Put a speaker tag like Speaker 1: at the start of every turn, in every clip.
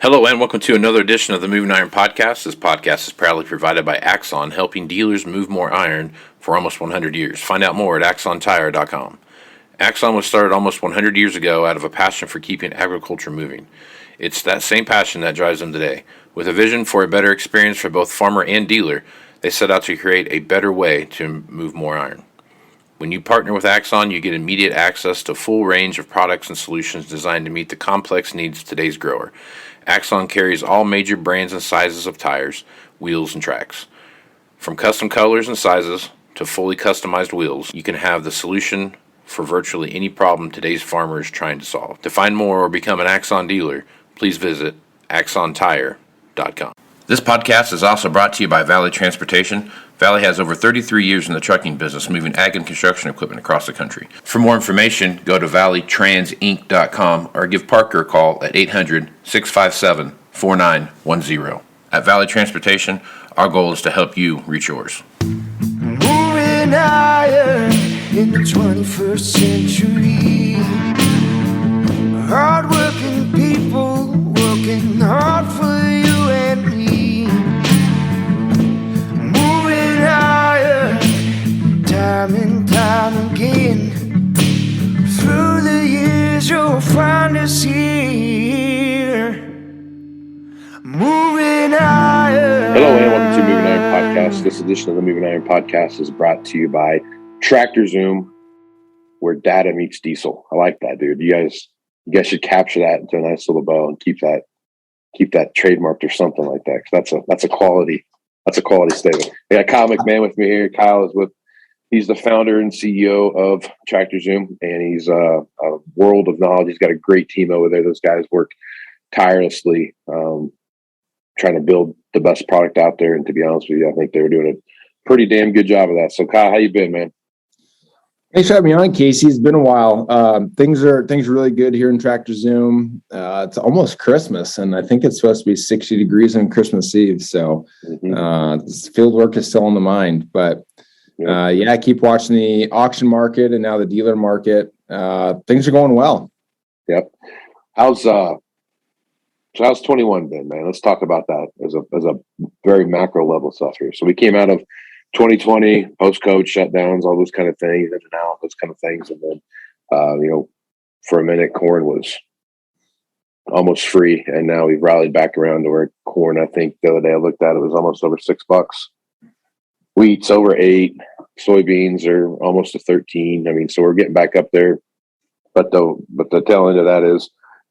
Speaker 1: Hello and welcome to another edition of the Moving Iron Podcast. This podcast is proudly provided by Axon, helping dealers move more iron for almost 100 years. Find out more at axontire.com. Axon was started almost 100 years ago out of a passion for keeping agriculture moving. It's that same passion that drives them today. With a vision for a better experience for both farmer and dealer, they set out to create a better way to move more iron. When you partner with Axon, you get immediate access to a full range of products and solutions designed to meet the complex needs of today's grower. Axon carries all major brands and sizes of tires, wheels, and tracks. From custom colors and sizes to fully customized wheels, you can have the solution for virtually any problem today's farmer is trying to solve. To find more or become an Axon dealer, please visit axontire.com. This podcast is also brought to you by Valley Transportation. Valley has over 33 years in the trucking business, moving ag and construction equipment across the country. For more information, go to valleytransinc.com or give Parker a call at 800-657-4910. At Valley Transportation, our goal is to help you reach yours.
Speaker 2: Moving higher in the 21st century. Hard-working people working hard for you and me. Moving higher, time and time again. Through the years you'll find us here. Moving higher.
Speaker 3: Hello and welcome to Moving Iron Podcast. This edition of the Moving Iron Podcast is brought to you by TractorZoom, where data meets diesel. I like that, dude. You guys should capture that into a nice little bow and keep that trademarked or something like that. Because that's a quality statement. I got Kyle McMahon with me here. Kyle he's the founder and CEO of TractorZoom, and he's a world of knowledge. He's got a great team over there. Those guys work tirelessly, trying to build the best product out there. And to be honest with you, I think they're doing a pretty damn good job of that. So Kyle, how you been, man?
Speaker 4: Thanks for having me on, Casey. It's been a while. Things are really good here in TractorZoom. It's almost Christmas, and I think it's supposed to be 60 degrees on Christmas Eve. So this field work is still on the mind. But I keep watching the auction market and now the dealer market. Things are going well. Yep.
Speaker 3: How's 21 been, man? Let's talk about that as a very macro level stuff here. So we came out of 2020, post-COVID shutdowns, all those kind of things, in and out, those kind of things. And then, for a minute, corn was almost free. And now we've rallied back around to where corn, I think the other day I looked at it, was almost over $6. Wheat's over $8. Soybeans are almost to 13. I mean, so we're getting back up there. But the tail end of that is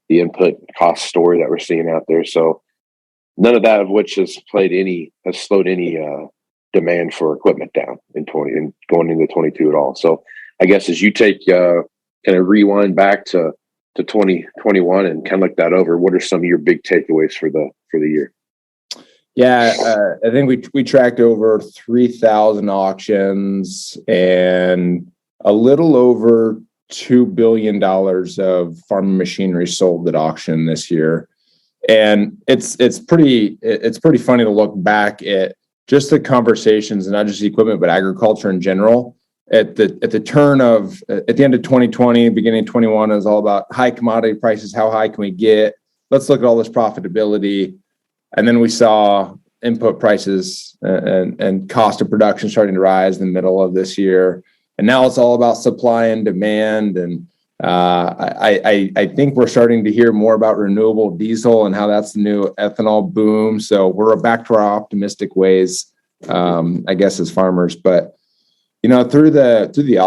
Speaker 3: the input cost story that we're seeing out there. So none of that of which has slowed any demand for equipment down in 20 and going into 22 at all. So I guess as you take kind of rewind back to 2021 and kind of look that over, what are some of your big takeaways for the year?
Speaker 4: Yeah, I think we tracked over 3,000 auctions and a little over $2 billion of farm machinery sold at auction this year. And it's pretty funny to look back at just the conversations, and not just equipment, but agriculture in general. At the end of 2020, beginning of 21, it was all about high commodity prices. How high can we get? Let's look at all this profitability. And then we saw input prices and cost of production starting to rise in the middle of this year. And now it's all about supply and demand. And I think we're starting to hear more about renewable diesel and how that's the new ethanol boom. So we're back to our optimistic ways, I guess, as farmers. But through the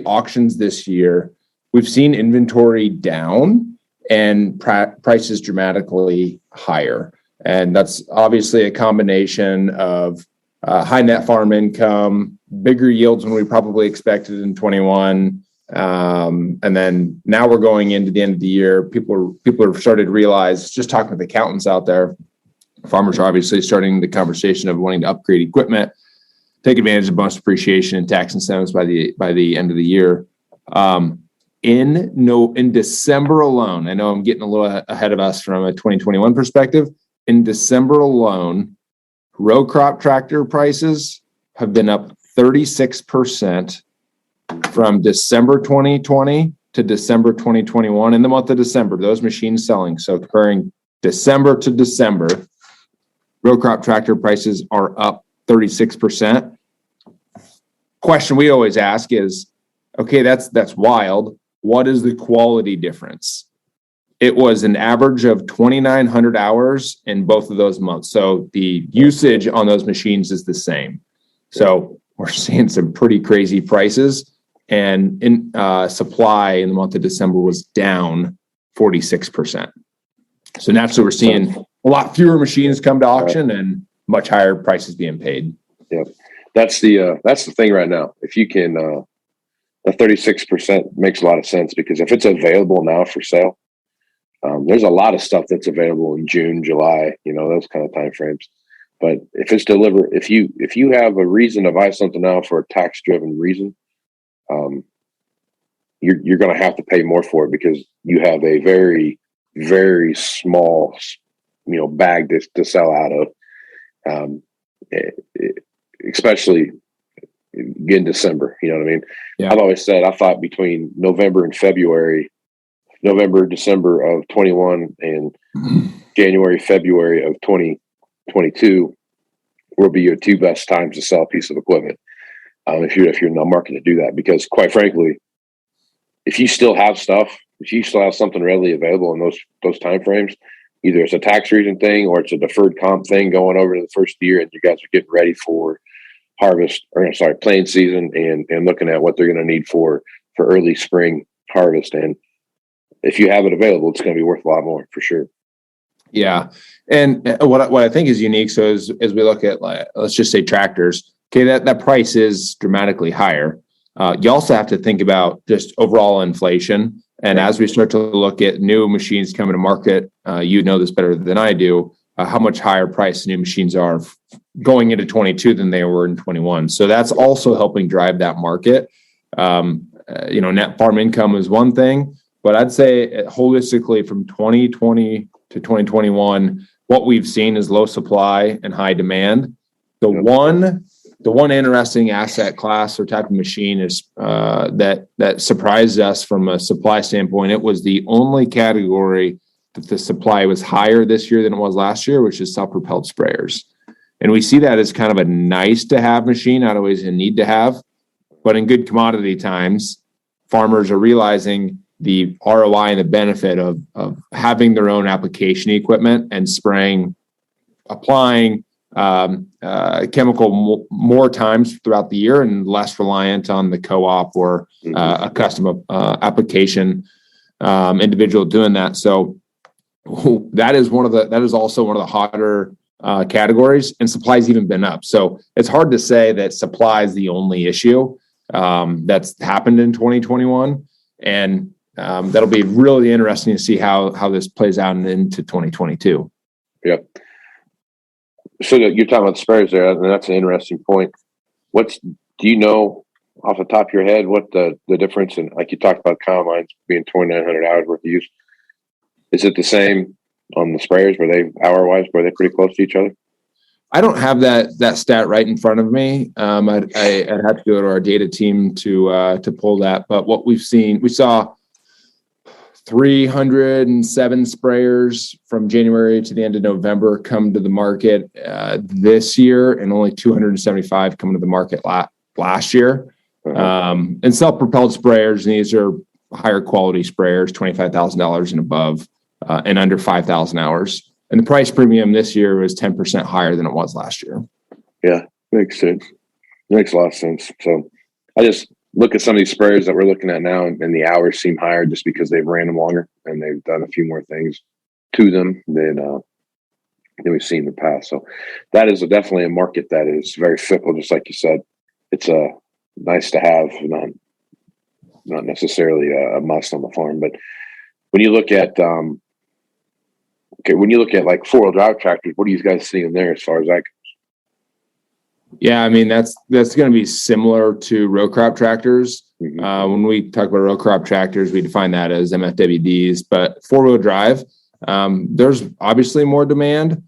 Speaker 4: auctions this year, we've seen inventory down and prices dramatically higher, and that's obviously a combination of high net farm income, bigger yields than we probably expected in 21. And then now we're going into the end of the year. People have started to realize, just talking with accountants out there, farmers are obviously starting the conversation of wanting to upgrade equipment, take advantage of bonus depreciation and tax incentives by the end of the year. In December alone, I know I'm getting a little ahead of us from a 2021 perspective. In December alone, row crop tractor prices have been up 36% from December 2020 to December 2021, in the month of December, those machines selling. So comparing December to December, row crop tractor prices are up 36%. Question we always ask is, okay, that's wild. What is the quality difference? It was an average of 2,900 hours in both of those months. So the usage on those machines is the same. So we're seeing some pretty crazy prices, and in supply in the month of December was down 46%. So naturally, we're seeing a lot fewer machines come to auction and much higher prices being paid.
Speaker 3: Yeah, that's the thing right now. If you can, the 36% makes a lot of sense, because if it's available now for sale, there's a lot of stuff that's available in June, July, those kind of time frames. But if it's delivered, if you have a reason to buy something now for a tax-driven reason, you're going to have to pay more for it, because you have a very, very small, bag to sell out of, especially in December. You know what I mean? Yeah. I've always said, I thought between November, December of 21 and January, February of 2022 will be your two best times to sell a piece of equipment. If you're in the market to do that, because quite frankly, if you still have something readily available in those time frames, either it's a tax reason thing or it's a deferred comp thing going over to the first year, and you guys are getting ready for playing season and looking at what they're going to need for early spring harvest. And if you have it available, it's going to be worth a lot more for sure.
Speaker 4: Yeah. And what I think is unique. So as we look at, let's just say tractors, okay, that price is dramatically higher. You also have to think about just overall inflation. And as we start to look at new machines coming to market, you know this better than I do, how much higher price new machines are going into 22 than they were in 21. So that's also helping drive that market. Net farm income is one thing, but I'd say holistically from 2020 to 2021, what we've seen is low supply and high demand. The one interesting asset class or type of machine is that surprised us from a supply standpoint. It was the only category that the supply was higher this year than it was last year, which is self-propelled sprayers. And we see that as kind of a nice to have machine, not always a need to have. But in good commodity times, farmers are realizing the ROI and the benefit of having their own application equipment and applying chemical more times throughout the year and less reliant on the co-op or a custom application individual doing that. So that is also one of the hotter categories, and supply's even been up. So it's hard to say that supply is the only issue that's happened in 2021, and that'll be really interesting to see how this plays out into 2022.
Speaker 3: Yep. So you're talking about the sprayers there, and that's an interesting point. Do you know off the top of your head what the difference in, like you talked about combines being 2,900 hours worth of use? Is it the same on the sprayers? Were they hour-wise? Were they pretty close to each other?
Speaker 4: I don't have that stat right in front of me. I'd have to go to our data team to pull that. But what we saw 307 sprayers from January to the end of November come to the market this year, and only 275 coming to the market last year. And self-propelled sprayers, and these are higher quality sprayers, $25,000 and above, and under 5,000 hours. And the price premium this year was 10% higher than it was last year.
Speaker 3: Yeah, makes sense. Makes a lot of sense. So I just look at some of these sprayers that we're looking at now, and the hours seem higher just because they've ran them longer and they've done a few more things to them than we've seen in the past. So that is definitely a market that is very fickle, just like you said. It's nice to have, not necessarily a must on the farm. But when you look at like four-wheel drive tractors, what are you guys seeing there as far as that goes?
Speaker 4: Yeah, I mean, that's going to be similar to row crop tractors. Mm-hmm. When we talk about row crop tractors, we define that as MFWDs. But four-wheel drive, there's obviously more demand.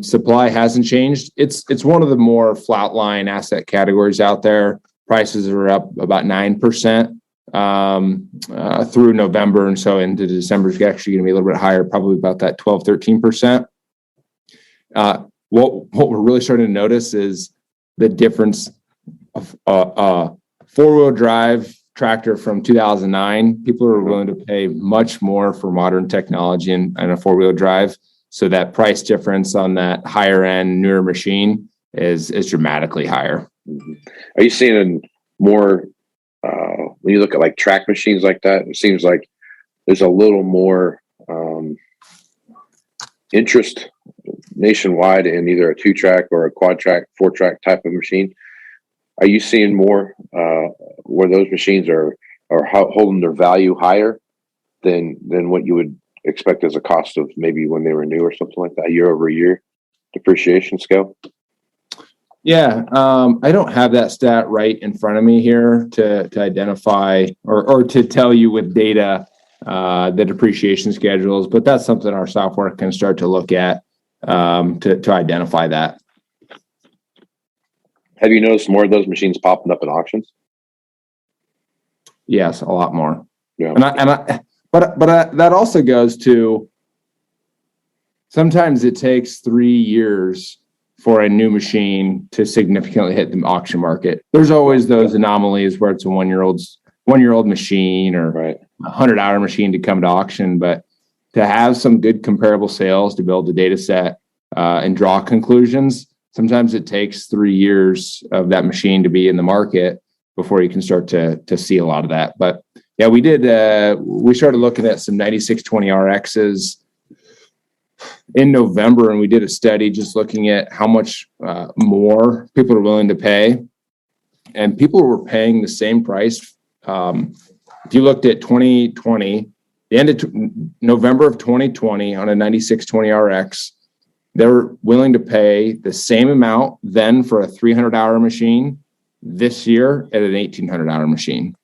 Speaker 4: Supply hasn't changed. It's one of the more flatline asset categories out there. Prices are up about 9% through November. And so into December is actually going to be a little bit higher, probably about that 12, 13%. What we're really starting to notice is the difference of four-wheel drive tractor from 2009. People are willing to pay much more for modern technology and a four-wheel drive. So that price difference on that higher end, newer machine is dramatically higher.
Speaker 3: Are you seeing more when you look at like track machines like that? It seems like there's a little more interest nationwide in either a 2-track or a quad-track, 4-track type of machine. Are you seeing more where those machines are holding their value higher than what you would expect as a cost of maybe when they were new or something like that, year over year depreciation scale?
Speaker 4: Yeah, I don't have that stat right in front of me here to identify or to tell you with data the depreciation schedules, but that's something our software can start to look at to identify that.
Speaker 3: Have you noticed more of those machines popping up in auctions?
Speaker 4: Yes, a lot more.
Speaker 3: Yeah.
Speaker 4: But that also goes to sometimes it takes 3 years for a new machine to significantly hit the auction market. There's always those anomalies where it's a one-year-old machine or
Speaker 3: right.
Speaker 4: a 100-hour machine to come to auction, but to have some good comparable sales to build a data set and draw conclusions, sometimes it takes 3 years of that machine to be in the market before you can start to see a lot of that. But yeah, we started looking at some 9620RXs in November, and we did a study just looking at how much more people are willing to pay. And people were paying the same price. If you looked at 2020, the end of November of 2020 on a 9620RX, they were willing to pay the same amount then for a 300-hour machine this year at an 1,800-hour machine.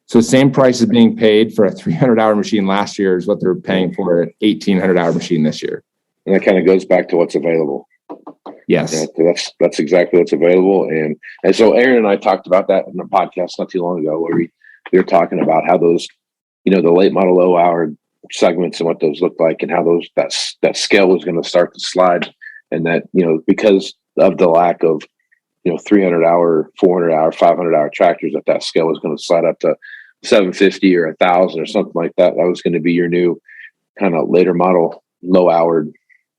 Speaker 4: So the same price is being paid for a 300-hour machine last year is what they're paying for an 1,800-hour machine this year.
Speaker 3: And that kind of goes back to what's available.
Speaker 4: Yes.
Speaker 3: Yeah, that's exactly what's available. And so Aaron and I talked about that in a podcast not too long ago where we were talking about how those, the late model low hour segments and what those look like and how that scale was going to start to slide. And that, because of the lack of, 300-hour, 400-hour, 500-hour tractors, that scale was going to slide up to 750 or 1,000 or something like that. That was going to be your new kind of later model, low hour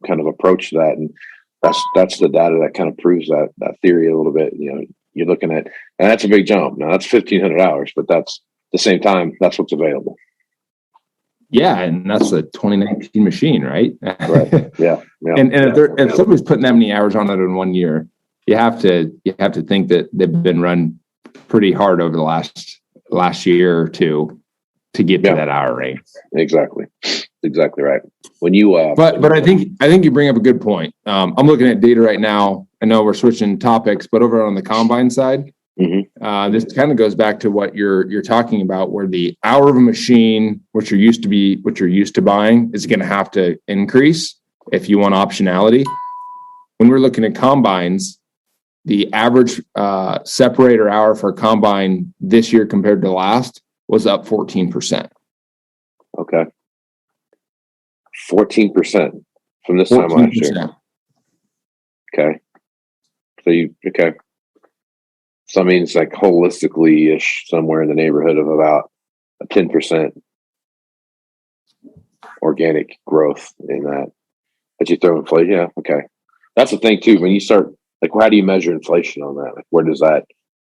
Speaker 3: kind of approach to that. And that's the data that kind of proves that theory a little bit. You're looking at, and that's a big jump. Now that's 1,500 hours, but that's the same time, that's what's available.
Speaker 4: Yeah, and that's a 2019 machine, right?
Speaker 3: Right. Yeah.
Speaker 4: And if somebody's putting that many hours on it in 1 year, you have to think that they've been run pretty hard over the last year or two to get to that hour rate.
Speaker 3: Exactly right. When you
Speaker 4: but I think you bring up a good point. I'm looking at data right now. I know we're switching topics, but over on the combine side, this kind of goes back to what you're talking about, where the hour of a machine, what you're used to buying, is going to have to increase if you want optionality. When we're looking at combines, the average separator hour for a combine this year compared to last was up 14%.
Speaker 3: Okay. 14% from this time last year. Okay. So I mean, it's like holistically-ish, somewhere in the neighborhood of about a 10% organic growth in that. But you throw inflation, yeah, okay. That's the thing too. When you start, like, how do you measure inflation on that? Like, where does that?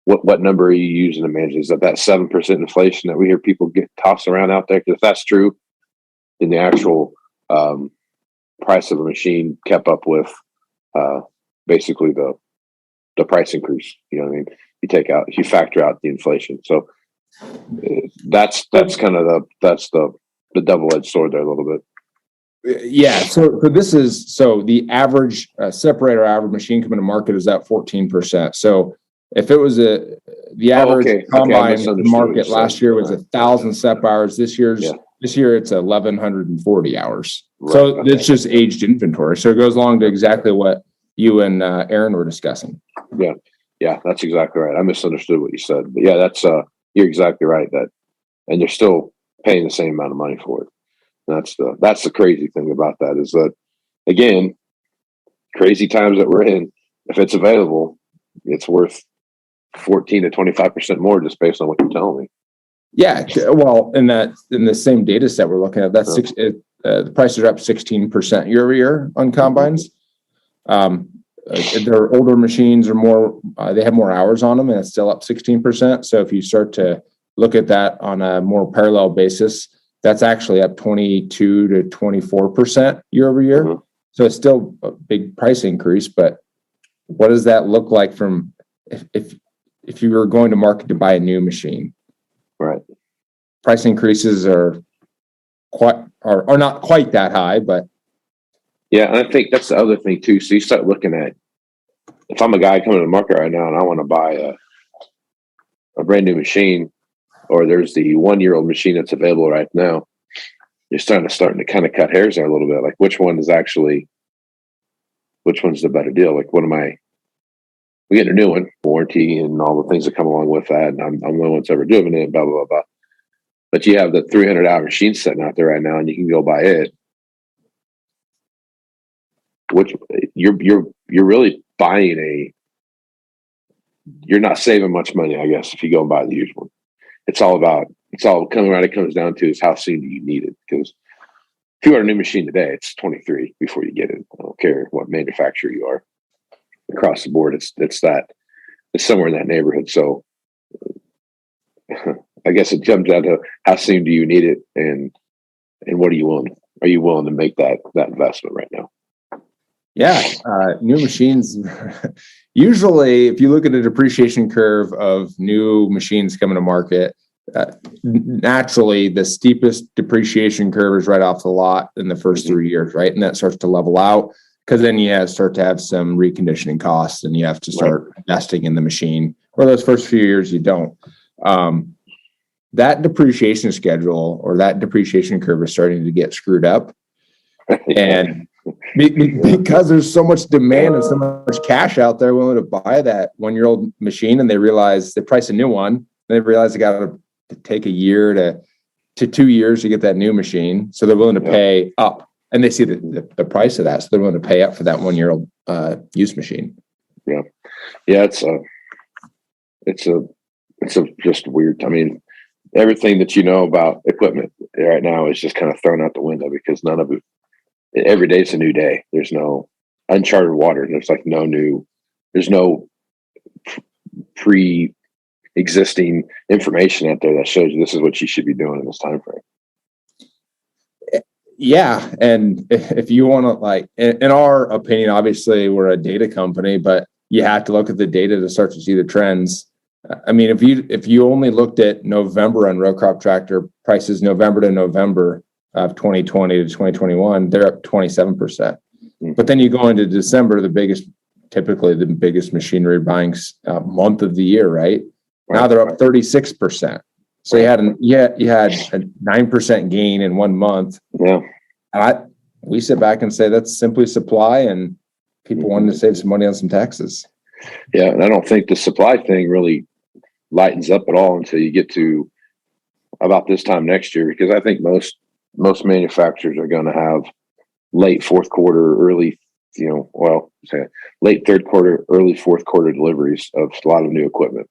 Speaker 3: What number are you using to manage? Is that 7% inflation that we hear people get tossed around out there? Because if that's true, then the actual price of a machine kept up with basically the price increase. You know what I mean? You factor out the inflation. So that's kind of the double-edged sword there a little bit.
Speaker 4: Yeah. So the average separator average machine coming to market is at 14%. So if it was the average combine market last year was 1,000 sep hours, this year it's 1,140 hours. Right. So it's just aged inventory. So it goes along to exactly what you and Aaron were discussing.
Speaker 3: Yeah, that's exactly right. I misunderstood what you said, but yeah, that's you're exactly right. That and they're still paying the same amount of money for it. And that's the crazy thing about that, is that, again, crazy times that we're in, if it's available, it's worth 14 to 25% more just based on what you're telling me.
Speaker 4: Yeah, well, in the same data set we're looking at, the prices are up 16% year over year on combines. Their older machines are more, they have more hours on them, and it's still up 16%. So if you start to look at that on a more parallel basis, that's actually up 22 to 24% year over year. Mm-hmm. So it's still a big price increase, but what does that look like from if you were going to market to buy a new machine?
Speaker 3: Right.
Speaker 4: Price increases are not quite that high, but
Speaker 3: yeah, and I think that's the other thing too. So you start looking at, if I'm a guy coming to the market right now and I want to buy a brand new machine, or there's the 1-year-old machine that's available right now, you're starting to kind of cut hairs there a little bit. Like, which one's the better deal? Like, we get a new one, warranty and all the things that come along with that. And I'm the only one that's ever driven it, blah, blah, blah, blah. But you have the 300-hour machine sitting out there right now, and you can go buy it. Which you're really buying you're not saving much money, I guess, if you go and buy the used one. It comes down to is how soon do you need it? Because if you want a new machine today, it's 23 before you get it. I don't care what manufacturer you are. Across the board, it's somewhere in that neighborhood. So I guess it comes down to how soon do you need it, and what are you willing to make that investment right now?
Speaker 4: Yeah, new machines. Usually, if you look at a depreciation curve of new machines coming to market, naturally the steepest depreciation curve is right off the lot in the first 3 years, right? And that starts to level out, because then you start to have some reconditioning costs, and you have to start investing in the machine. For those first few years, you don't. That depreciation schedule or that depreciation curve is starting to get screwed up. And because there's so much demand and so much cash out there willing to buy that 1-year-old machine, and they realize they price a new one, and they realize they got to take a year to 2 years to get that new machine. So they're willing to pay up, and they see the price of that. So they're willing to pay up for that 1-year-old used machine.
Speaker 3: Yeah. Yeah. It's just weird. I mean, everything that you know about equipment right now is just kind of thrown out the window, because none of it, every day it's a new day. There's no uncharted water. There's no pre-existing information out there that shows you this is what you should be doing in this time frame.
Speaker 4: Yeah. And if you want to, like, in our opinion, obviously we're a data company, but you have to look at the data to start to see the trends. I mean, if you only looked at November on row crop tractor prices, November to November of 2020 to 2021, they're up 27%. Mm-hmm. But then you go into December, typically the biggest machinery buying month of the year, right? Now they're up 36%. So you had a 9% gain in 1 month.
Speaker 3: Yeah.
Speaker 4: And we sit back and say that's simply supply, and people wanting to save some money on some taxes.
Speaker 3: Yeah, and I don't think the supply thing really lightens up at all until you get to about this time next year, because I think most manufacturers are going to have late fourth quarter, late third quarter, early fourth quarter deliveries of a lot of new equipment.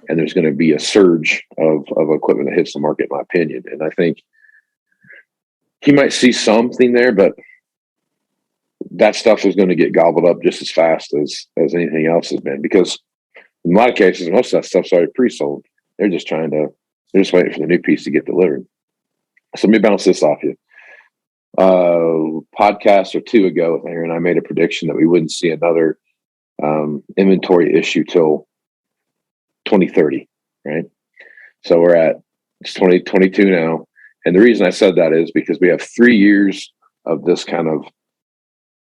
Speaker 3: And there's going to be a surge of equipment that hits the market, in my opinion. And I think he might see something there, but that stuff is going to get gobbled up just as fast as anything else has been, because in a lot of cases, most of that stuff's already pre-sold. They're just waiting for the new piece to get delivered. So let me bounce this off you. Podcast or two ago, Aaron and I made a prediction that we wouldn't see another inventory issue till 2030, right? So we're at 2022 now. And the reason I said that is because we have 3 years of this kind of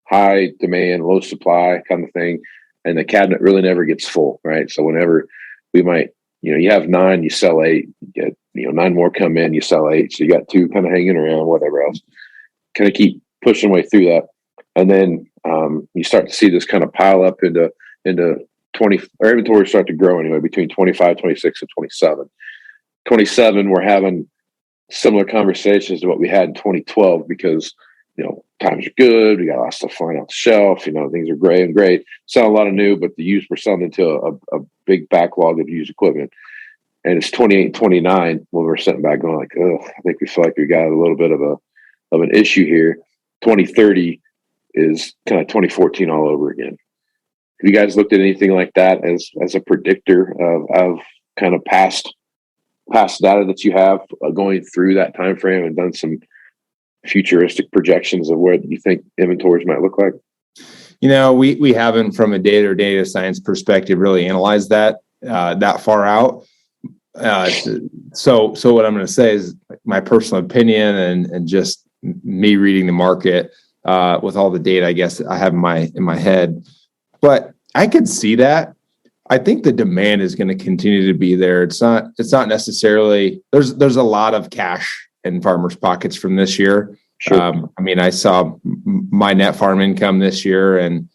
Speaker 3: high demand, low supply kind of thing. And the cabinet really never gets full, right? So whenever we might, you have 9, you sell 8, you get, 9 more come in, you sell 8. So you got 2 kind of hanging around, whatever else. Kind of keep pushing way through that. And then you start to see this kind of pile up into 20, our inventory start to grow anyway, between 25, 26, and 27. 27, we're having similar conversations to what we had in 2012 because, times are good. We got a lot of stuff flying off the shelf. Things are great. Selling a lot of new, but the used, we're selling into a big backlog of used equipment. And it's 28, 29 when we're sitting back going like, oh, I think we feel like we got a little bit of an issue here. 2030 is kind of 2014 all over again. Have you guys looked at anything like that as a predictor of kind of past data that you have going through that time frame and done some futuristic projections of where you think inventories might look like?
Speaker 4: We haven't, from a data science perspective, really analyzed that far out. So what I'm going to say is my personal opinion and just me reading the market with all the data, I guess, I have in my head. But I could see that. I think the demand is going to continue to be there. It's not necessarily, there's a lot of cash in farmers' pockets from this year. Sure. I saw my net farm income this year and,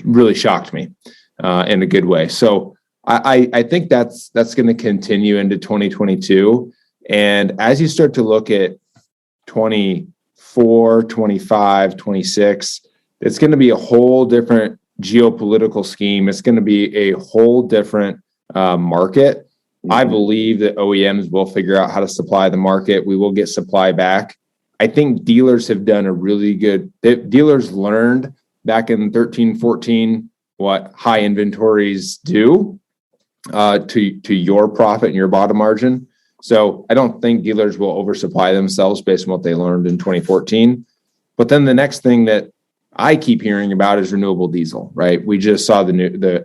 Speaker 4: really shocked me in a good way. So I think that's going to continue into 2022. And as you start to look at 24, 25, 26, it's going to be a whole different geopolitical scheme. It's going to be a whole different market. I believe that OEMs will figure out how to supply the market. We will get supply back. I think dealers have done a really good, dealers learned back in 13, 14, what high inventories do to your profit and your bottom margin. So I don't think dealers will oversupply themselves based on what they learned in 2014. But then the next thing that I keep hearing about is renewable diesel, right? We just saw the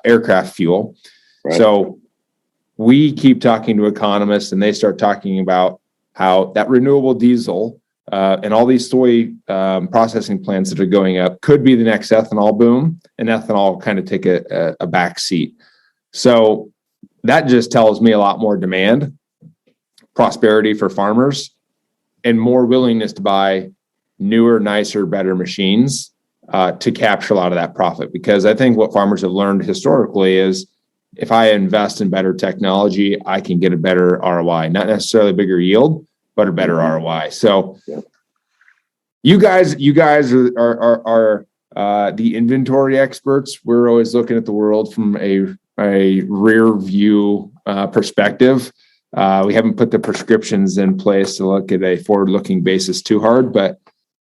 Speaker 4: aircraft fuel. Right. So we keep talking to economists and they start talking about how that renewable diesel and all these soy processing plants that are going up could be the next ethanol boom, and ethanol kind of take a back seat. So that just tells me a lot more demand, prosperity for farmers, and more willingness to buy newer, nicer, better machines to capture a lot of that profit. Because I think what farmers have learned historically is if I invest in better technology, I can get a better ROI, not necessarily a bigger yield, but a better ROI. So you guys are the inventory experts. We're always looking at the world from a rear view perspective. We haven't put the prescriptions in place to look at a forward-looking basis too hard, but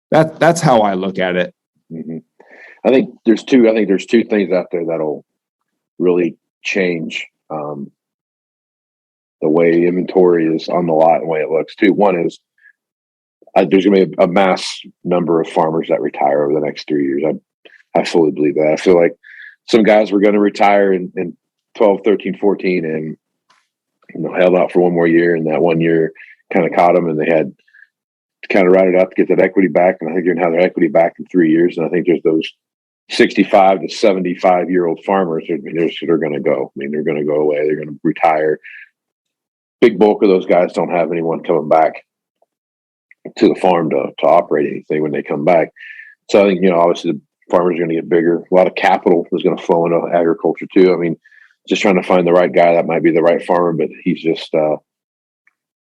Speaker 4: that's how I look at it.
Speaker 3: Mm-hmm. I think there's two things out there that'll really change the way inventory is on the lot and the way it looks too. One is there's going to be a mass number of farmers that retire over the next 3 years. I fully believe that. I feel like some guys were going to retire in 12, 13, 14 and held out for one more year, and that 1 year kind of caught them and they had to kind of ride it out to get that equity back. And I think you're going to have their equity back in 3 years. And I think there's those 65 to 75-year-old farmers that are going to go. They're going to go away. They're going to retire. Big bulk of those guys don't have anyone coming back to the farm to operate anything when they come back. So I think, obviously the farmers are going to get bigger. A lot of capital is going to flow into agriculture too. Just trying to find the right guy that might be the right farmer, but he's just,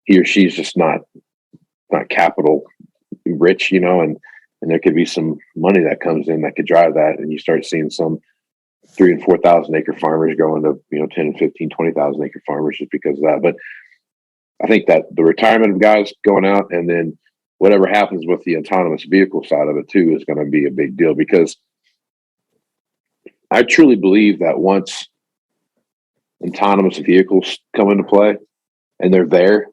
Speaker 3: he or she's just not capital rich, and there could be some money that comes in that could drive that. And you start seeing some 3,000 and 4,000 acre farmers going to, 10 and 15, 20,000 acre farmers just because of that. But I think that the retirement of guys going out and then whatever happens with the autonomous vehicle side of it too is going to be a big deal, because I truly believe that once autonomous vehicles come into play and they're there,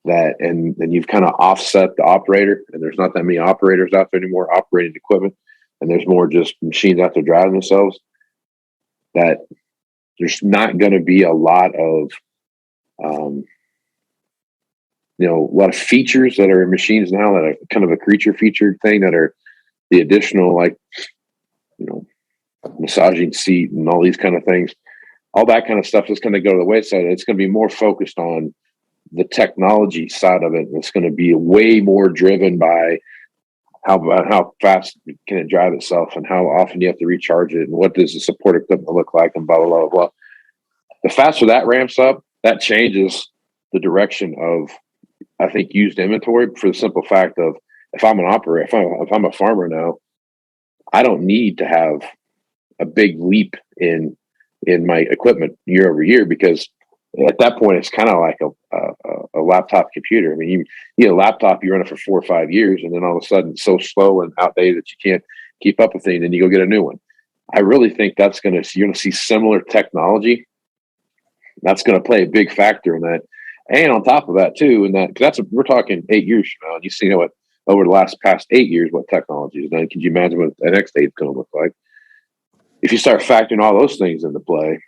Speaker 3: and you've kind of offset the operator, and there's not that many operators out there anymore operating equipment, and there's more just machines out there driving themselves, that there's not going to be a lot of a lot of features that are in machines now that are kind of a creature featured thing, that are the additional, like, massaging seat and all these kind of things. All that kind of stuff is going to go to the wayside. It's going to be more focused on the technology side of it. It's going to be way more driven by how fast can it drive itself, and how often you have to recharge it, and what does the support equipment look like, and blah, blah, blah, blah. The faster that ramps up, that changes the direction of, I think, used inventory for the simple fact of, if I'm an operator, if I'm a farmer now, I don't need to have a big leap in my equipment year over year, because at that point it's kind of like a laptop computer. I mean, you get a laptop, you run it for 4 or 5 years, and then all of a sudden it's so slow and outdated that you can't keep up with it, and then you go get a new one. I really think you're going to see similar technology. That's going to play a big factor in that. And on top of that too, we're talking 8 years from now, and you see what over the past 8 years, what technology has done. Could you imagine what the next 8 is going to look like? If you start factoring all those things into play,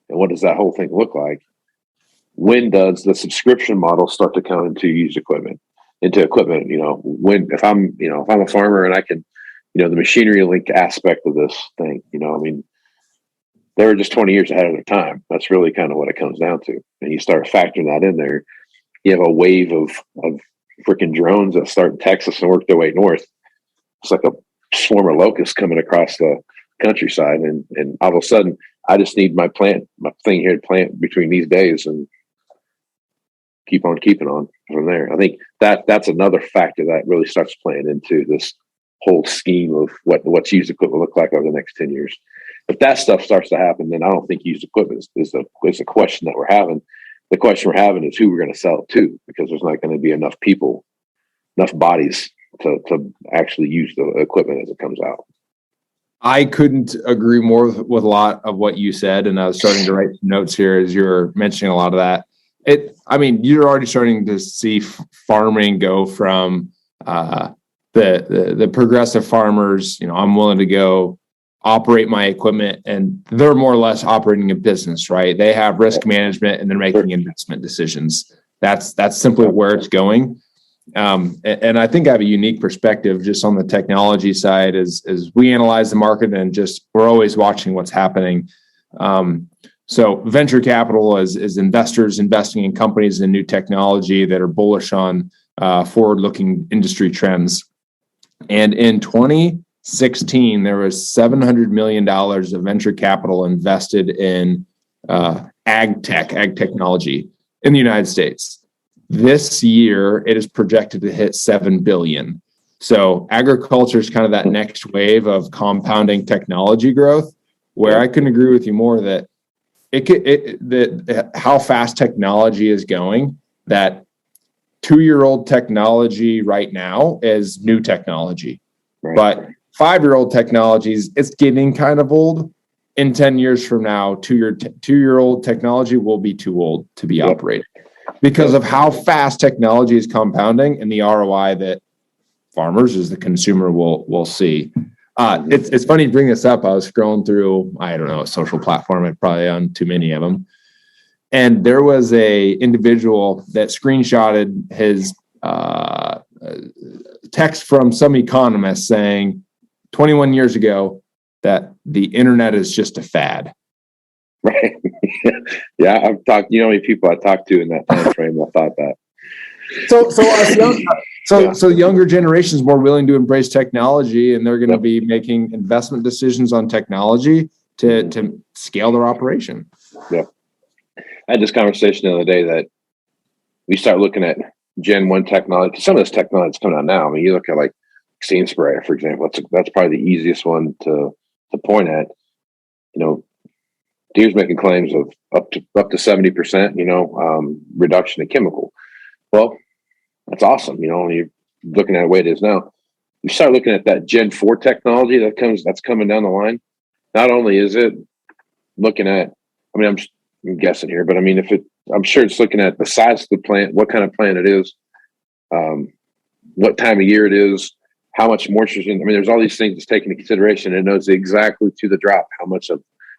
Speaker 3: and what does that whole thing look like? When does the subscription model start to come into used equipment, if I'm a farmer and I can, the machinery link aspect of this thing, they were just 20 years ahead of their time. That's really kind of what it comes down to. And you start factoring that in there, you have a wave of freaking drones that start in Texas and work their way north. It's like a swarm of locusts coming across the countryside. And all of a sudden, I just need my thing here to plant between these days and keep on keeping on from there. I think that's another factor that really starts playing into this whole scheme of what's used equipment look like over the next 10 years. If that stuff starts to happen, then I don't think used equipment is the question that we're having. The question we're having is who we're going to sell it to, because there's not going to be enough people, enough bodies to actually use the equipment as it comes out.
Speaker 4: I couldn't agree more with a lot of what you said, and I was starting to write some notes here as you're mentioning a lot of that. You're already starting to see farming go from the progressive farmers. I'm willing to go operate my equipment, and they're more or less operating a business, right? They have risk management and they're making investment decisions. That's simply where it's going. And I think I have a unique perspective just on the technology side as we analyze the market, and we're always watching what's happening. So venture capital is investors investing in companies and new technology that are bullish on forward-looking industry trends. And in 2016, there was $700 million of venture capital invested in ag technology in the United States. This year, it is projected to hit $7 billion. So agriculture is kind of that next wave of compounding technology growth, where I couldn't agree with you more that how fast technology is going, that 2-year-old technology right now is new technology. Right. But 5-year-old technologies, it's getting kind of old. In 10 years from now, 2-year-old technology will be too old to be operated, because of how fast technology is compounding and the ROI that farmers as the consumer will see. It's funny to bring this up. I was scrolling through, I don't know, a social platform. I'm probably on too many of them. And there was a individual that screenshotted his text from some economist saying 21 years ago that the internet is just a fad.
Speaker 3: Right. Yeah, I've talked, how many people I talked to in that time frame that thought that. So younger generations more willing to embrace technology, and they're going to be making investment decisions on technology to scale their operation. Yeah. I had this conversation the other day that we start looking at Gen 1 technology. Some of this technology is coming out now. I mean, you look at like seed sprayer, for example. That's probably the easiest one to point at. Deere's making claims of up to 70%, reduction in chemical. Well, that's awesome. You're looking at the way it is now. You start looking at that Gen 4 technology that's coming down the line. Not only is it looking at, I'm guessing here, but I'm sure it's looking at the size of the plant, what kind of plant it is, what time of year it is, how much moisture is in. There's all these things that's taken into consideration, and it knows exactly to the drop how much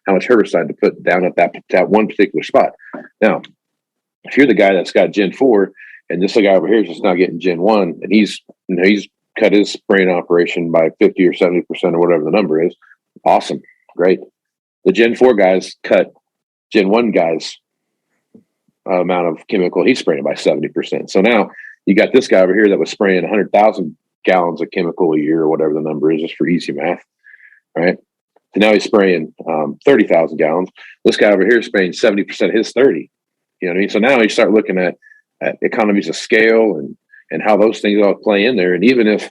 Speaker 3: herbicide to put down at that one particular spot. Now, if you're the guy that's got Gen 4, and this guy over here is just now getting Gen 1, and he's cut his spraying operation by 50 or 70% or whatever the number is, awesome, great. The Gen 4 guys cut Gen 1 guys' amount of chemical he's spraying by 70%. So now you got this guy over here that was spraying 100,000 gallons of chemical a year or whatever the number is, just for easy math, right? So now he's spraying 30,000 gallons. This guy over here is spraying 70% of his 30. You know what I mean? So now you start looking at economies of scale and how those things all play in there. And even if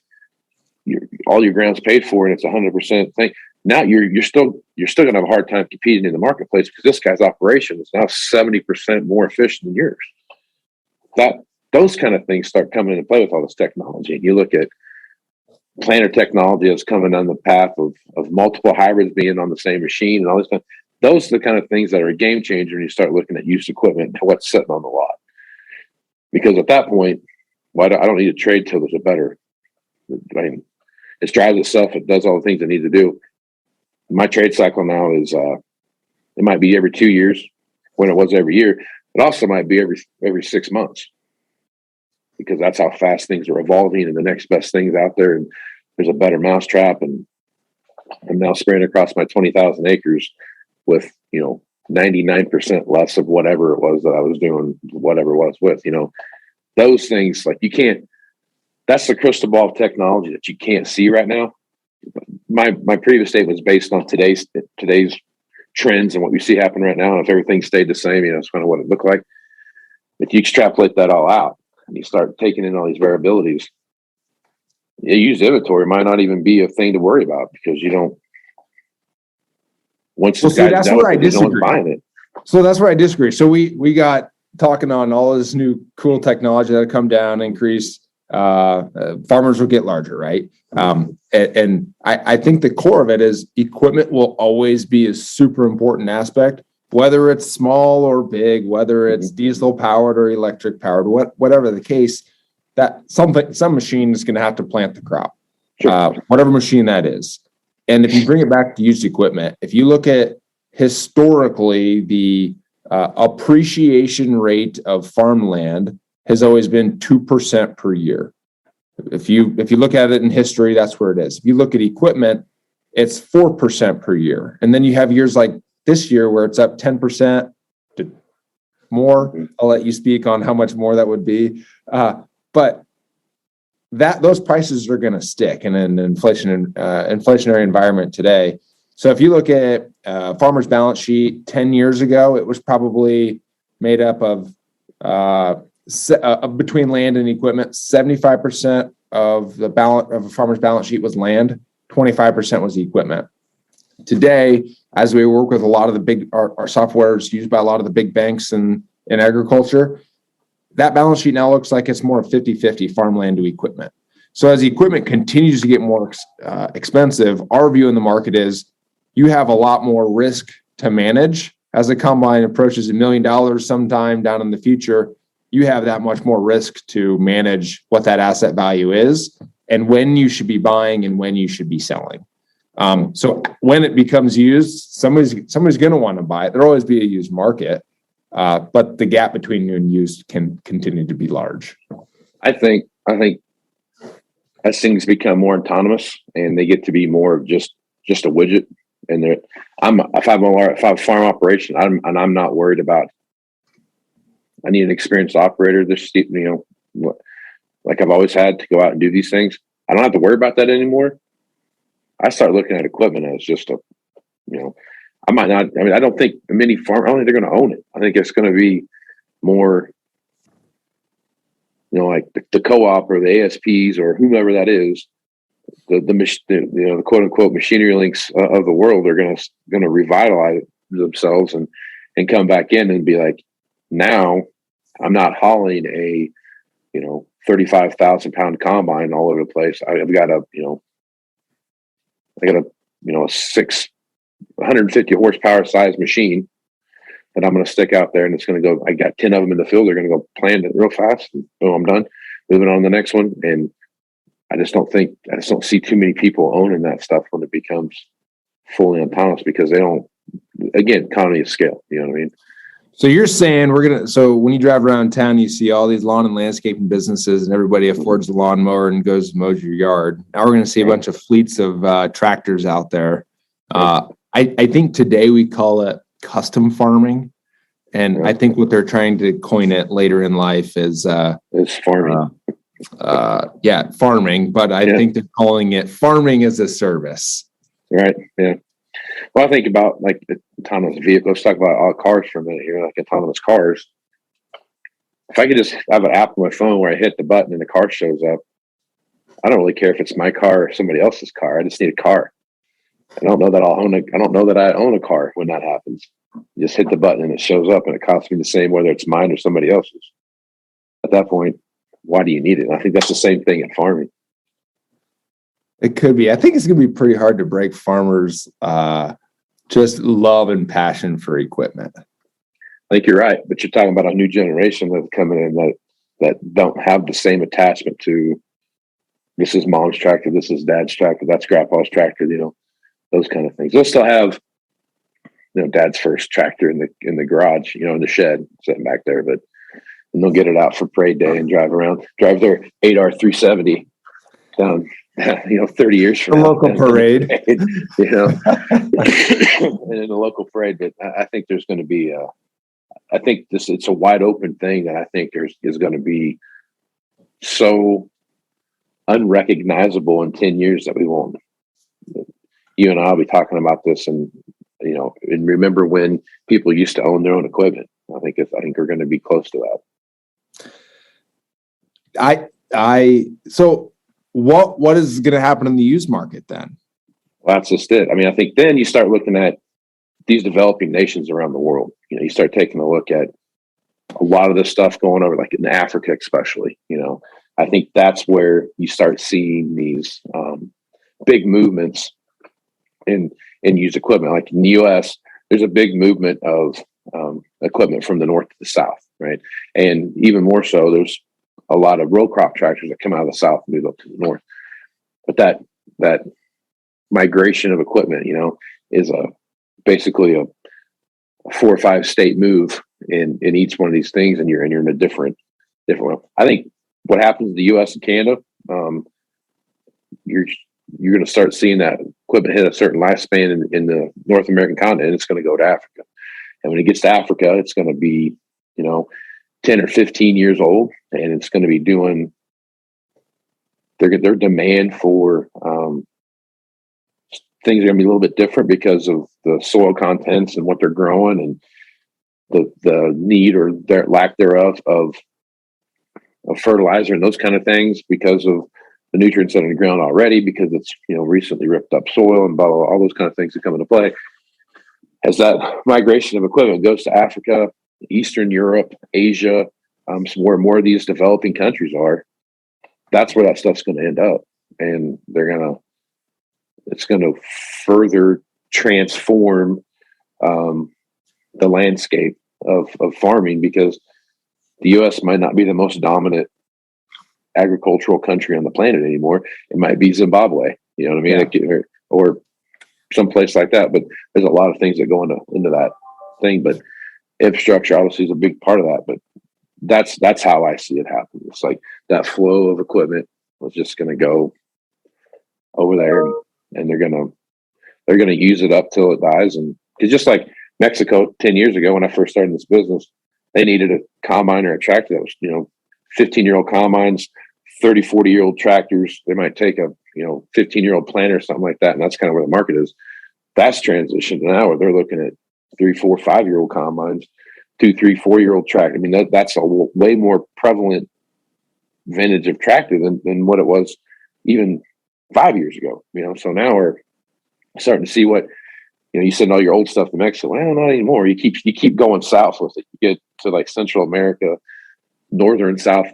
Speaker 3: all your ground's paid for and it's 100% thing, now you're still going to have a hard time competing in the marketplace because this guy's operation is now 70% more efficient than yours. Those kind of things start coming into play with all this technology. And you look at planter technology that's coming down the path of multiple hybrids being on the same machine and all this kind. Those are the kind of things that are a game changer when you start looking at used equipment and what's sitting on the lot. Because at that point, I don't need to trade till there's a better. I mean, it drives itself. It does all the things it needs to do. My trade cycle now is it might be every 2 years when it was every year. It also might be every 6 months because that's how fast things are evolving and the next best things out there. And there's a better mousetrap. And I'm now spraying across my 20,000 acres with 99% less of whatever it was that I was doing, whatever it was with, those things like you can't, that's the crystal ball of technology that you can't see right now. My previous statement was based on today's trends and what we see happen right now. And if everything stayed the same, it's kind of what it looked like. If you extrapolate that all out and you start taking in all these variabilities, used inventory might not even be a thing to worry about because you don't. Once the guy's done with it, no one's buying it.
Speaker 4: So that's where I disagree. So we got talking on all this new cool technology that'll come down, increase. Farmers will get larger, right? And I think the core of it is equipment will always be a super important aspect, whether it's small or big, whether it's diesel powered or electric powered, whatever the case. That some machine is going to have to plant the crop, whatever machine that is. And if you bring it back to used equipment, if you look at historically, the appreciation rate of farmland has always been 2% per year. If you look at it in history, that's where it is. If you look at equipment, it's 4% per year. And then you have years like this year where it's up 10% to more. I'll let you speak on how much more that would be. But those prices are going to stick in an inflationary environment today. So if you look at farmer's balance sheet 10 years ago, it was probably made up of between land and equipment. 75% of the balance of a farmer's balance sheet was land, 25% was equipment. Today, as we work with a lot of the our software is used by a lot of the big banks in agriculture, that balance sheet now looks like it's more 50-50 farmland to equipment. So as the equipment continues to get more expensive, our view in the market is you have a lot more risk to manage. As the combine approaches $1 million sometime down in the future, you have that much more risk to manage what that asset value is and when you should be buying and when you should be selling. So when it becomes used, somebody's going to want to buy it. There'll always be a used market, but the gap between new and used can continue to be large.
Speaker 3: I think as things become more autonomous and they get to be more of just a widget, and if I have a farm operation, I'm not worried about. I need an experienced operator. Like I've always had to go out and do these things. I don't have to worry about that anymore. I start looking at equipment as just I might not. I mean, I don't think a mini farm. I don't think they're going to own it. I think it's going to be more, like the co-op or the ASPs or whomever that is. The quote unquote machinery links of the world are going to revitalize themselves and come back in and be like, now I'm not hauling a 35,000 pound combine all over the place. I've got a 150 horsepower size machine that I'm going to stick out there, and it's going to go. I got 10 of them in the field. They're going to go plant it real fast. And boom, I'm done. Moving on to the next one. And I just don't see too many people owning that stuff when it becomes fully autonomous because they don't. Again, economy of scale. You know what I mean?
Speaker 4: So you're saying so when you drive around town, you see all these lawn and landscaping businesses and everybody affords a lawnmower and goes and mows your yard. Now we're going to see a bunch of fleets of tractors out there. I think today we call it custom farming. And I think what they're trying to coin it later in life is
Speaker 3: farming.
Speaker 4: Farming. But I think they're calling it farming as a service.
Speaker 3: Right. Yeah. Well, I think about like the autonomous vehicles. Let's talk about all cars for a minute here, like autonomous cars. if I could just have an app on my phone where I hit the button and the car shows up, I don't really care if it's my car or somebody else's car. I just need a car. I don't know that I don't know that I own a car when that happens. You just hit the button and it shows up, and it costs me the same whether it's mine or somebody else's. At that point, why do you need it? And I think that's the same thing in farming.
Speaker 4: It could be. I think it's going to be pretty hard to break farmers' just love and passion for equipment.
Speaker 3: I think you're right, but you're talking about a new generation that's coming in that don't have the same attachment to, this is mom's tractor, this is dad's tractor, that's grandpa's tractor, those kind of things. They'll still have, dad's first tractor in the garage, in the shed sitting back there, but and they'll get it out for parade day and drive their 8R 370 down, 30 years from
Speaker 4: a
Speaker 3: now.
Speaker 4: Local parade.
Speaker 3: And in the local parade. But I think there's going to be it's a wide open thing that I think is going to be so unrecognizable in 10 years that we won't. You and I will be talking about this, and remember when people used to own their own equipment. I think we're going to be close to that.
Speaker 4: So what is going to happen in the used market then?
Speaker 3: Well, that's just it. I mean, I think then you start looking at these developing nations around the world. You start taking a look at a lot of this stuff going over, like in Africa, especially. I think that's where you start seeing these big movements in used equipment. Like in the U.S., there's a big movement of equipment from the north to the south, right? And even more so, there's a lot of row crop tractors that come out of the south and move up to the north. But that migration of equipment, is basically a 4 or 5 state move in each one of these things, and you're in a different one. I think what happens in the U.S. and Canada, you're going to start seeing that equipment hit a certain lifespan in the North American continent, and it's going to go to Africa. And when it gets to Africa, it's going to be 10 or 15 years old, and it's going to be doing their demand for things are going to be a little bit different because of the soil contents and what they're growing, and the need or their lack thereof of fertilizer and those kind of things, because of the nutrients that are in the ground already, because it's recently ripped up soil and blah, blah, blah, all those kind of things that come into play. As that migration of equipment goes to Africa, Eastern Europe, Asia, where more of these developing countries are, that's where that stuff's going to end up, and it's going to further transform the landscape of farming, because the U.S. might not be the most dominant agricultural country on the planet anymore. It might be Zimbabwe, you know what I mean? Yeah. Or someplace like that. But there's a lot of things that go into that thing. But infrastructure obviously is a big part of that. But that's how I see it happen. It's like that flow of equipment was just going to go over there, and they're going to use it up till it dies. And it's just like Mexico 10 years ago when I first started this business, they needed a combine or a tractor that was 15-year-old combines, 30, 40-year-old tractors. They might take a 15-year-old planter or something like that, and that's kind of where the market is. That's transitioned now where they're looking at 3, 4, 5-year-old combines, 2, 3, 4-year-old tractor. I mean, that's a way more prevalent vintage of tractor than what it was even 5 years ago. So now we're starting to see what you send all your old stuff to Mexico. Well, not anymore. You keep going south with it. You get to like Central America, Northern South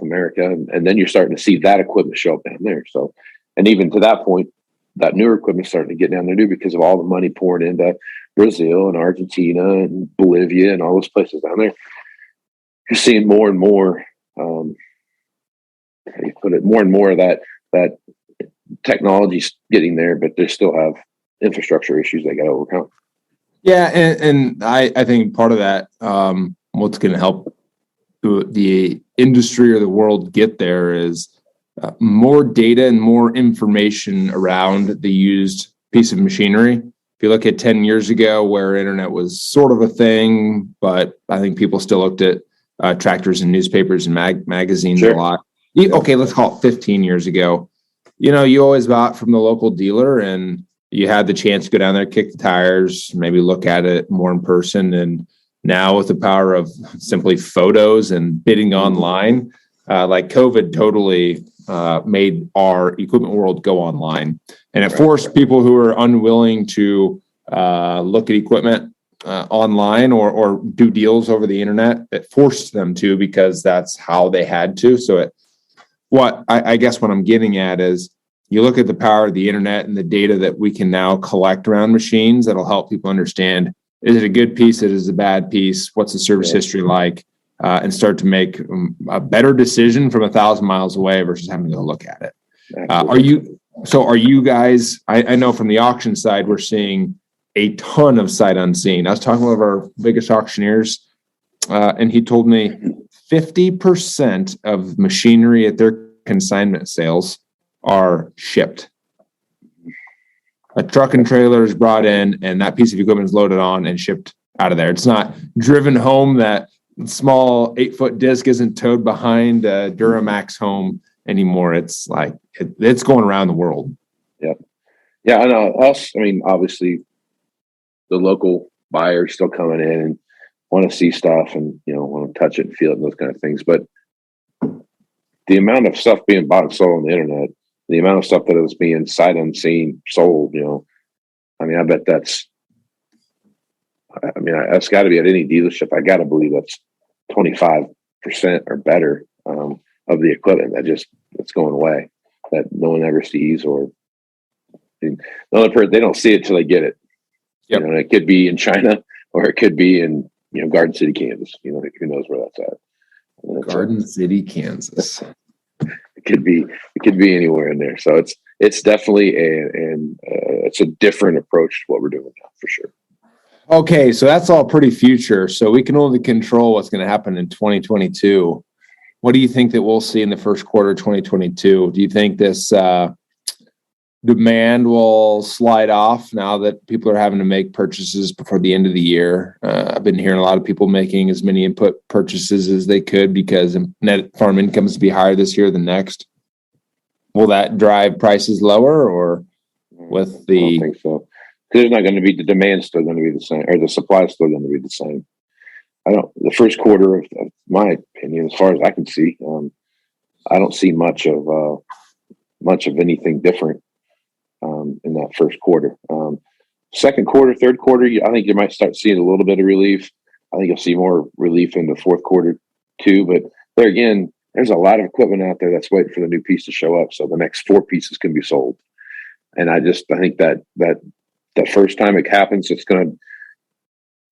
Speaker 3: America, and then you're starting to see that equipment show up down there. So, and even to that point, that newer equipment starting to get down there too, because of all the money pouring into Brazil and Argentina and Bolivia and all those places down there. You're seeing more and more, more and more of that technology's getting there, but they still have infrastructure issues they got to overcome.
Speaker 4: Yeah, and I think part of that, what's going to help the industry or the world get there is more data and more information around the used piece of machinery. If you look at 10 years ago, where internet was sort of a thing, but I think people still looked at tractors and newspapers and magazines a lot. Okay, let's call it 15 years ago. You always bought from the local dealer, and you had the chance to go down there, kick the tires, maybe look at it more in person. And Now with the power of simply photos and bidding online, like COVID totally made our equipment world go online. And it forced people who are unwilling to look at equipment online or do deals over the internet. It forced them to, because that's how they had to. So I guess what I'm getting at is, you look at the power of the internet and the data that we can now collect around machines that'll help people understand, is it a good piece? Is it a bad piece? What's the service history like? And start to make a better decision from 1,000 miles away versus having to go look at it. Are you guys, I know from the auction side, we're seeing a ton of sight unseen. I was talking with one of our biggest auctioneers, and he told me 50% of machinery at their consignment sales are shipped. A truck and trailer is brought in, and that piece of equipment is loaded on and shipped out of there. It's not driven home. That small 8-foot disc isn't towed behind a Duramax home anymore. It's like it's going around the world.
Speaker 3: Yeah. I know. Obviously, the local buyers still coming in and want to see stuff and want to touch it and feel it and those kind of things. But the amount of stuff being bought and sold on the internet, the amount of stuff that is being sight unseen sold, I bet that's got to be at any dealership. I got to believe that's 25% or better of the equipment that's going away, that no one ever sees, or they don't see it till they get it.
Speaker 4: Yep.
Speaker 3: It could be in China, or it could be in Garden City, Kansas. Who knows where that's at?
Speaker 4: Garden City, Kansas.
Speaker 3: It could be anywhere in there. So it's definitely it's a different approach to what we're doing now, for sure.
Speaker 4: Okay, so that's all pretty future. So we can only control what's going to happen in 2022. What do you think that we'll see in the first quarter of 2022? Do you think this demand will slide off now that people are having to make purchases before the end of the year? I've been hearing a lot of people making as many input purchases as they could because net farm incomes to be higher this year than next. Will that drive prices lower, or with the?
Speaker 3: I don't think so. There's not going to be, the demand still going to be the same, or the supply is still going to be the same. The first quarter of my opinion, as far as I can see, I don't see much of anything different in that first quarter. Second quarter, third quarter, I think you might start seeing a little bit of relief. I think you'll see more relief in the fourth quarter too. But there again, there's a lot of equipment out there that's waiting for the new piece to show up, so the next 4 pieces can be sold. And I think that the first time it happens, it's going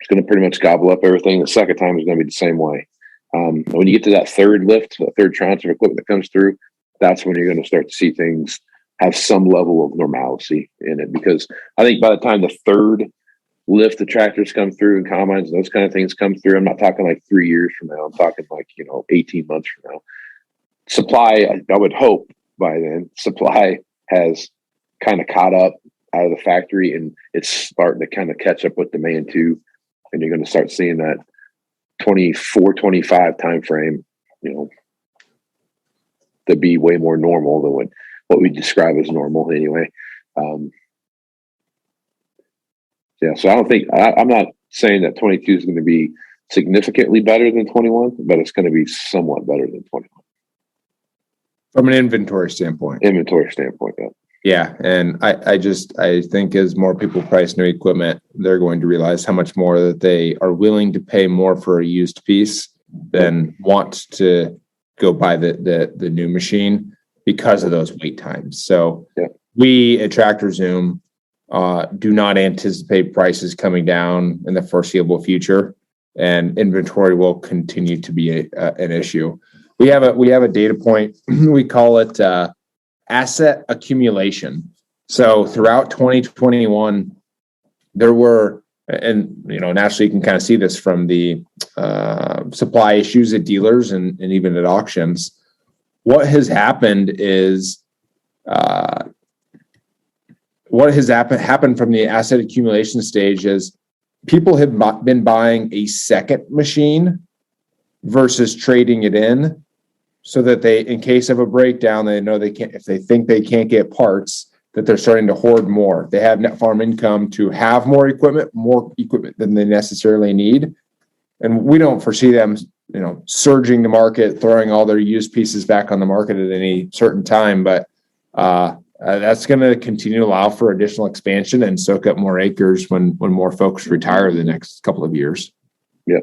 Speaker 3: to pretty much gobble up everything. The second time is going to be the same way. When you get to that third lift, the third tranche of equipment that comes through, that's when you're going to start to see things have some level of normalcy in it. Because I think by the time the third lift of tractors come through and combines and those kind of things come through, I'm not talking like 3 years from now. I'm talking like 18 months from now. Supply, I would hope by then, supply has kind of caught up out of the factory, and it's starting to kind of catch up with demand too. And you're going to start seeing that 24, 25 time frame, to be way more normal than what we describe as normal anyway. So I don't think, I'm not saying that 22 is going to be significantly better than 21, but it's going to be somewhat better than 21.
Speaker 4: From an inventory standpoint.
Speaker 3: Yeah.
Speaker 4: Yeah, and I think as more people price new equipment, they're going to realize how much more that they are willing to pay more for a used piece than want to go buy the new machine because of those wait times. So we at TractorZoom do not anticipate prices coming down in the foreseeable future, and inventory will continue to be an issue. We have a data point. We call it asset accumulation. So throughout 2021, there were, and naturally you can kind of see this from the supply issues at dealers and even at auctions. What has happened is happened from the asset accumulation stage is people have been buying a second machine versus trading it in, so that they, in case of a breakdown, they know they can't, if they think they can't get parts, that they're starting to hoard more. They have net farm income to have more equipment than they necessarily need. and we don't foresee them, surging the market, throwing all their used pieces back on the market at any certain time. But that's going to continue to allow for additional expansion and soak up more acres when more folks retire the next couple of years.
Speaker 3: Yeah.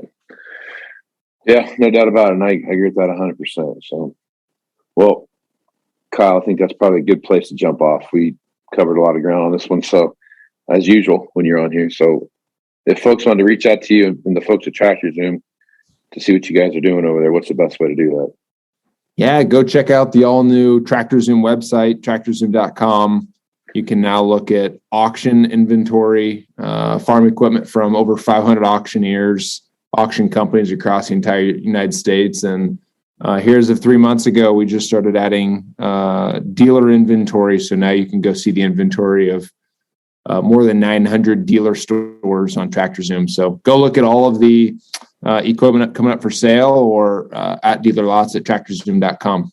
Speaker 3: Yeah, no doubt about it. And I agree with that 100%. So, well, Kyle, I think that's probably a good place to jump off. We covered a lot of ground on this one. So, as usual, when you're on here. So, if folks want to reach out to you and the folks at TractorZoom to see what you guys are doing over there, what's the best way to do that?
Speaker 4: Yeah, go check out the all-new TractorZoom website, tractorzoom.com. You can now look at auction inventory, farm equipment from over 500 auctioneers, auction companies across the entire United States. And here's of 3 months ago, we just started adding dealer inventory. So now you can go see the inventory of more than 900 dealer stores on TractorZoom. So go look at all of the equipment coming up for sale or at dealer lots at tractorzoom.com.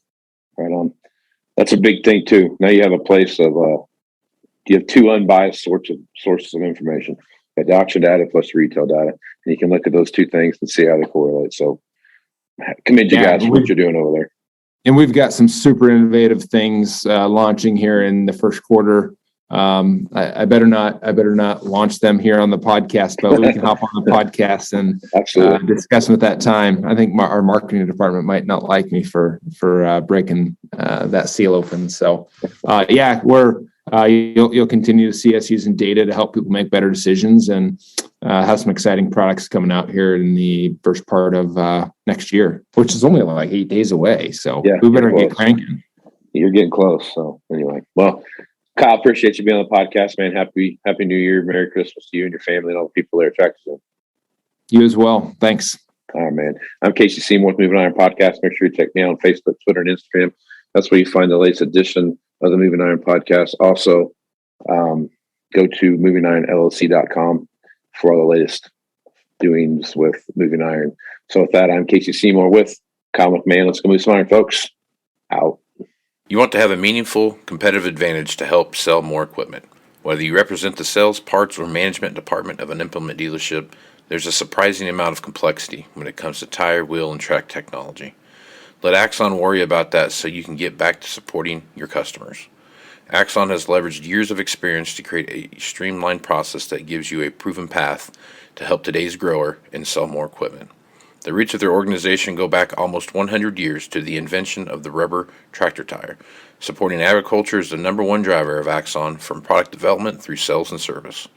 Speaker 3: Right on. That's a big thing too. Now you have a place of you have two unbiased sources of information. You have the auction data plus the retail data, and you can look at those two things and see how they correlate. So commend you guys for what you're doing over there.
Speaker 4: And we've got some super innovative things launching here in the first quarter. I better not launch them here on the podcast, but we can hop on the podcast and discuss them at that time. I think our marketing department might not like me for breaking that seal open. So you'll continue to see us using data to help people make better decisions and have some exciting products coming out here in the first part of next year, which is only like 8 days away. So we better get cranking.
Speaker 3: You're getting close. So anyway, well, Kyle, appreciate you being on the podcast, man. Happy New Year. Merry Christmas to you and your family and all the people there at TractorZoom.
Speaker 4: You as well. Thanks.
Speaker 3: All right, man. I'm Casey Seymour with Moving Iron Podcast. Make sure you check me out on Facebook, Twitter, and Instagram. That's where you find the latest edition of the Moving Iron Podcast. Also, go to movingironllc.com for all the latest doings with Moving Iron. So with that, I'm Casey Seymour with Kyle McMahon. Let's go move some iron, folks. Out.
Speaker 1: You want to have a meaningful competitive advantage to help sell more equipment. Whether you represent the sales, parts, or management department of an implement dealership, there's a surprising amount of complexity when it comes to tire, wheel, and track technology. Let Axon worry about that so you can get back to supporting your customers. Axon has leveraged years of experience to create a streamlined process that gives you a proven path to help today's grower and sell more equipment. The roots of their organization go back almost 100 years to the invention of the rubber tractor tire. Supporting agriculture is the number one driver of Axon from product development through sales and service.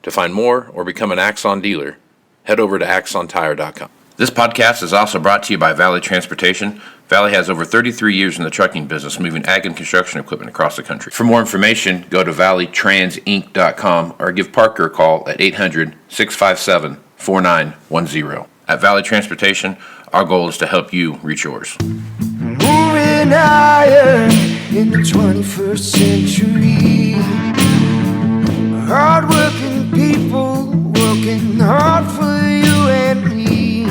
Speaker 1: To find more or become an Axon dealer, head over to axontire.com. This podcast is also brought to you by Valley Transportation. Valley has over 33 years in the trucking business, moving ag and construction equipment across the country. For more information, go to valleytransinc.com or give Parker a call at 800-657-4910. At Valley Transportation, our goal is to help you reach yours.
Speaker 2: Moving higher in the 21st century. Hard-working people working hard for you and me.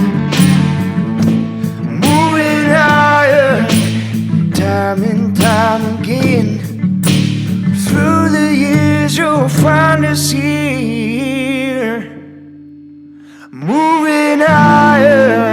Speaker 2: Moving higher, time and time again. Through the years you'll find us here. Moving higher.